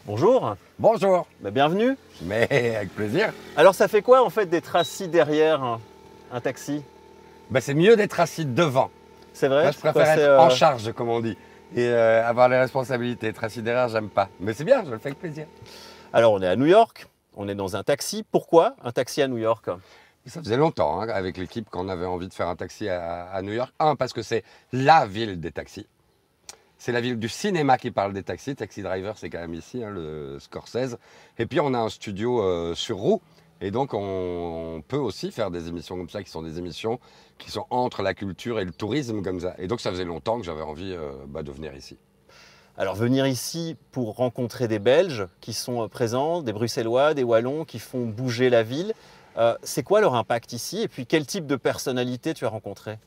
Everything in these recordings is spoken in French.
Bonjour, Bonjour, bienvenue. mais avec plaisir. Alors ça fait quoi en fait d'être assis derrière un taxi? C'est mieux d'être assis devant. C'est vrai? Moi, je C'est quoi, préfère c'est, être en charge, comme on dit, et avoir les responsabilités. Être assis derrière, j'aime pas. Mais c'est bien, je le fais avec plaisir. Alors on est à New York, on est dans un taxi. Pourquoi un taxi à New York? Ça faisait longtemps, hein, avec l'équipe, qu'on avait envie de faire un taxi à New York. Parce que c'est la ville des taxis. C'est la ville du cinéma qui parle des taxis. Taxi Driver, c'est quand même ici, hein, le Scorsese. Et puis, on a un studio sur roue. Et donc, on peut aussi faire des émissions comme ça, qui sont des émissions qui sont entre la culture et le tourisme, comme ça. Et donc, ça faisait longtemps que j'avais envie de venir ici. Alors venir ici pour rencontrer des Belges qui sont présents, des Bruxellois, des Wallons qui font bouger la ville. C'est quoi leur impact ici? Et puis quel type de personnalité tu as rencontré?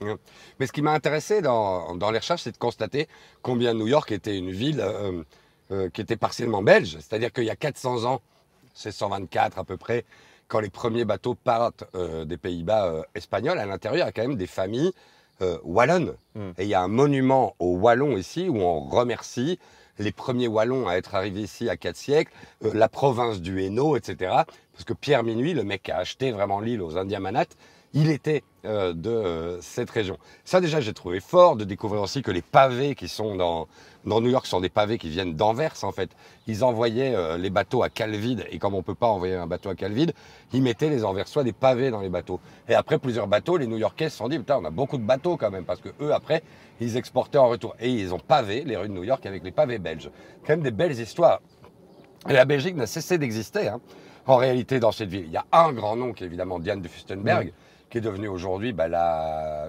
Mais ce qui m'a intéressé dans les recherches, c'est de constater combien New York était une ville qui était partiellement belge. C'est-à-dire qu'il y a 400 ans, c'est 124 à peu près, quand les premiers bateaux partent des Pays-Bas espagnols, à l'intérieur, il y a quand même des familles wallonnes. Et il y a un monument aux Wallons ici où on remercie les premiers Wallons à être arrivés ici à 4 siècles, la province du Hainaut, etc. Parce que Pierre Minuit, le mec qui a acheté vraiment l'île aux Indiens Manates, il était de cette région. Ça déjà, j'ai trouvé fort de découvrir aussi que les pavés qui sont dans New York sont des pavés qui viennent d'Anvers en fait. Ils envoyaient les bateaux à cale vide, et comme on ne peut pas envoyer un bateau à cale vide, ils mettaient les Anversois des pavés dans les bateaux. Et après plusieurs bateaux, les New-Yorkais se sont dit, putain, on a beaucoup de bateaux quand même, parce que eux après, ils exportaient en retour. Et ils ont pavé les rues de New York avec les pavés belges. Quand même des belles histoires. Et la Belgique n'a cessé d'exister, hein. En réalité, dans cette ville, il y a un grand nom qui est évidemment Diane de Furstenberg, qui est devenue aujourd'hui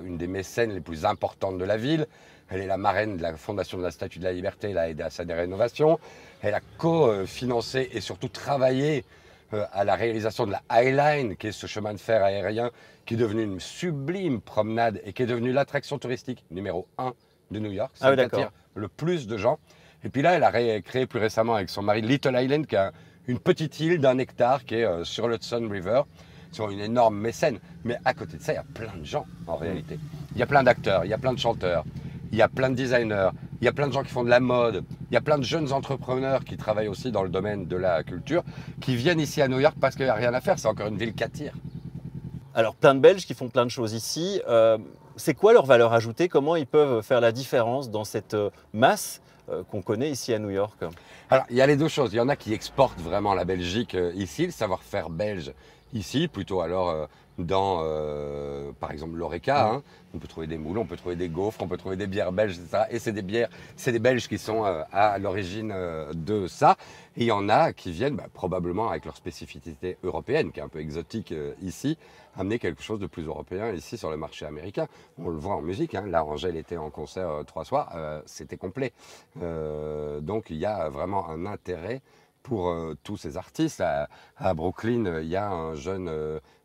une des mécènes les plus importantes de la ville. Elle est la marraine de la fondation de la Statue de la Liberté, elle a aidé à sa rénovation. Elle a co-financé et surtout travaillé à la réalisation de la High Line, qui est ce chemin de fer aérien qui est devenu une sublime promenade et qui est devenu l'attraction touristique numéro 1 de New York. Ah oui, Ça d'accord. attire le plus de gens. Et puis là, elle a créé plus récemment avec son mari Little Island, qui est une petite île d'1 hectare qui est sur l'Hudson River, sur une énorme mécène. Mais à côté de ça, il y a plein de gens en réalité. Il y a plein d'acteurs, il y a plein de chanteurs, il y a plein de designers, il y a plein de gens qui font de la mode, il y a plein de jeunes entrepreneurs qui travaillent aussi dans le domaine de la culture, qui viennent ici à New York parce qu'il n'y a rien à faire, c'est encore une ville qui attire. Alors plein de Belges qui font plein de choses ici. C'est quoi leur valeur ajoutée? Comment ils peuvent faire la différence dans cette masse qu'on connaît ici à New York? Alors, il y a les deux choses. Il y en a qui exportent vraiment la Belgique ici, le savoir-faire belge ici, plutôt alors dans, par exemple, l'Horeca. Hein. On peut trouver des moules, on peut trouver des gaufres, on peut trouver des bières belges, etc. Et c'est des bières, c'est des Belges qui sont à l'origine de ça. Et il y en a qui viennent, probablement avec leur spécificité européenne, qui est un peu exotique ici, amener quelque chose de plus européen ici sur le marché américain. On le voit en musique, hein. Là, Angèle était en concert 3 soirs, c'était complet. Donc il y a vraiment un intérêt pour tous ces artistes. À Brooklyn, il y a un jeune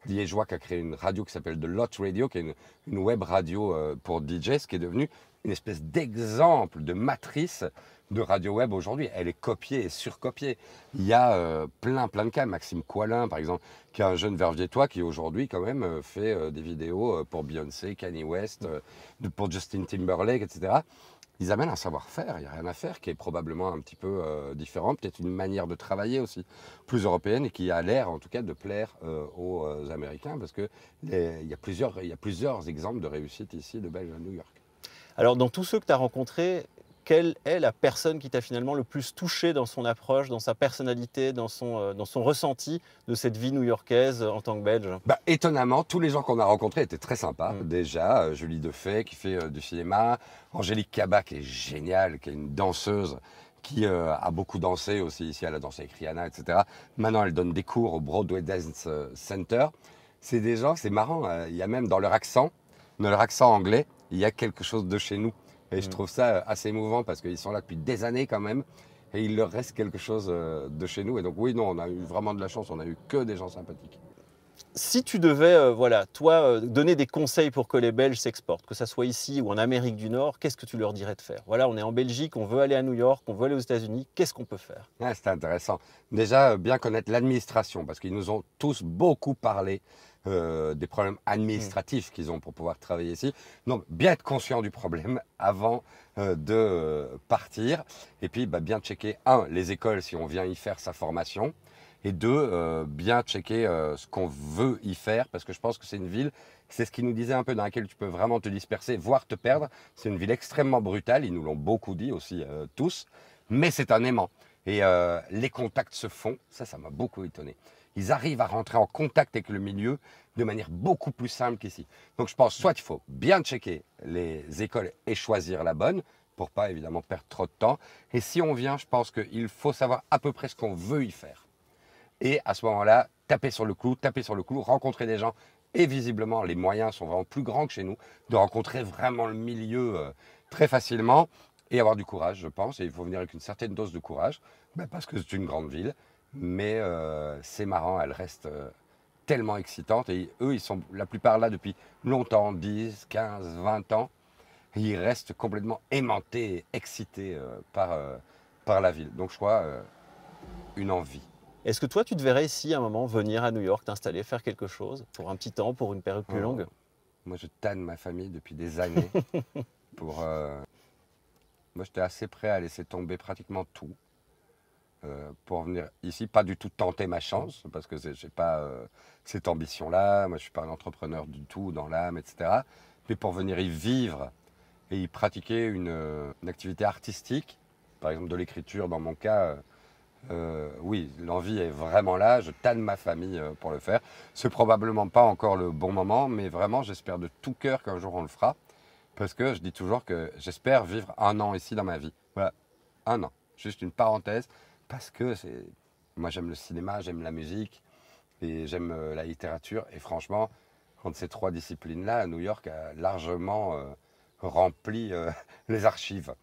liégeois qui a créé une radio qui s'appelle The Lot Radio, qui est une web radio pour DJs, qui est devenue une espèce d'exemple, de matrice de radio web aujourd'hui. Elle est copiée et surcopiée. Il y a plein de cas. Maxime Coilin, par exemple, qui est un jeune verviétois qui aujourd'hui quand même fait des vidéos pour Beyoncé, Kanye West, pour Justin Timberlake, etc. Ils amènent un savoir-faire, il n'y a rien à faire, qui est probablement un petit peu différent, peut-être une manière de travailler aussi plus européenne et qui a l'air en tout cas de plaire aux Américains, parce qu'il y a plusieurs exemples de réussite ici de Belges à New York. Alors dans tous ceux que tu as rencontrés, quelle est la personne qui t'a finalement le plus touché dans son approche, dans sa personnalité, dans son ressenti de cette vie new-yorkaise en tant que Belge? Étonnamment, tous les gens qu'on a rencontrés étaient très sympas. Déjà, Julie Defay qui fait du cinéma, Angélique Kaba qui est géniale, qui est une danseuse, qui a beaucoup dansé aussi ici, elle a dansé avec Rihanna, etc. Maintenant, elle donne des cours au Broadway Dance Center. C'est des gens, c'est marrant, il y a même dans leur accent anglais, il y a quelque chose de chez nous. Et je trouve ça assez émouvant parce qu'ils sont là depuis des années quand même. Et il leur reste quelque chose de chez nous. Et donc oui, non, on a eu vraiment de la chance. On a eu que des gens sympathiques. Si tu devais, toi, donner des conseils pour que les Belges s'exportent, que ça soit ici ou en Amérique du Nord, qu'est-ce que tu leur dirais de faire? Voilà, on est en Belgique, on veut aller à New York, on veut aller aux États-Unis, qu'est-ce qu'on peut faire? C'est intéressant. Déjà, bien connaître l'administration parce qu'ils nous ont tous beaucoup parlé des problèmes administratifs qu'ils ont pour pouvoir travailler ici. Donc, bien être conscient du problème avant de partir. Et puis, bien checker, les écoles, si on vient y faire sa formation. Et deux, bien checker ce qu'on veut y faire, parce que je pense que c'est une ville, c'est ce qu'ils nous disaient un peu, dans laquelle tu peux vraiment te disperser, voire te perdre. C'est une ville extrêmement brutale, ils nous l'ont beaucoup dit aussi tous, mais c'est un aimant. Et les contacts se font, ça m'a beaucoup étonné. Ils arrivent à rentrer en contact avec le milieu de manière beaucoup plus simple qu'ici. Donc je pense soit il faut bien checker les écoles et choisir la bonne, pour pas évidemment perdre trop de temps. Et si on vient, je pense qu'il faut savoir à peu près ce qu'on veut y faire. Et à ce moment-là, taper sur le clou, rencontrer des gens. Et visiblement, les moyens sont vraiment plus grands que chez nous, de rencontrer vraiment le milieu très facilement et avoir du courage, je pense. Et il faut venir avec une certaine dose de courage, parce que c'est une grande ville. Mais c'est marrant, elle reste tellement excitante. Et eux, ils sont la plupart là depuis longtemps, 10, 15, 20 ans. Et ils restent complètement aimantés et excités par la ville. Donc je crois une envie. Est-ce que toi, tu te verrais ici, à un moment, venir à New York, t'installer, faire quelque chose, pour un petit temps, pour une période plus longue? Moi, je tanne ma famille depuis des années. Moi, j'étais assez prêt à laisser tomber pratiquement tout pour venir ici. Pas du tout tenter ma chance, parce que je n'ai pas cette ambition-là. Moi, je ne suis pas un entrepreneur du tout, dans l'âme, etc. Mais pour venir y vivre et y pratiquer une activité artistique, par exemple de l'écriture dans mon cas, oui, l'envie est vraiment là, je tanne ma famille pour le faire. C'est probablement pas encore le bon moment, mais vraiment j'espère de tout cœur qu'un jour on le fera, parce que je dis toujours que j'espère vivre 1 an ici dans ma vie. Voilà, 1 an, juste une parenthèse, parce que moi j'aime le cinéma, j'aime la musique, et j'aime la littérature, et franchement, entre ces 3 disciplines-là, New York a largement rempli les archives.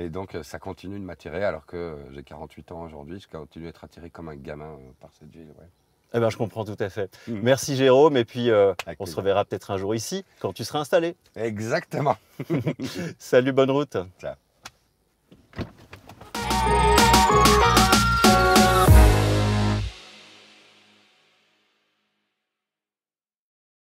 Et donc, ça continue de m'attirer, alors que j'ai 48 ans aujourd'hui, je continue d'être attiré comme un gamin par cette ville. Ouais. Eh ben, je comprends tout à fait. Merci Jérôme, et puis on se plaisir. reverra peut-être un jour ici, quand tu seras installé. Exactement. Salut, bonne route. Ciao.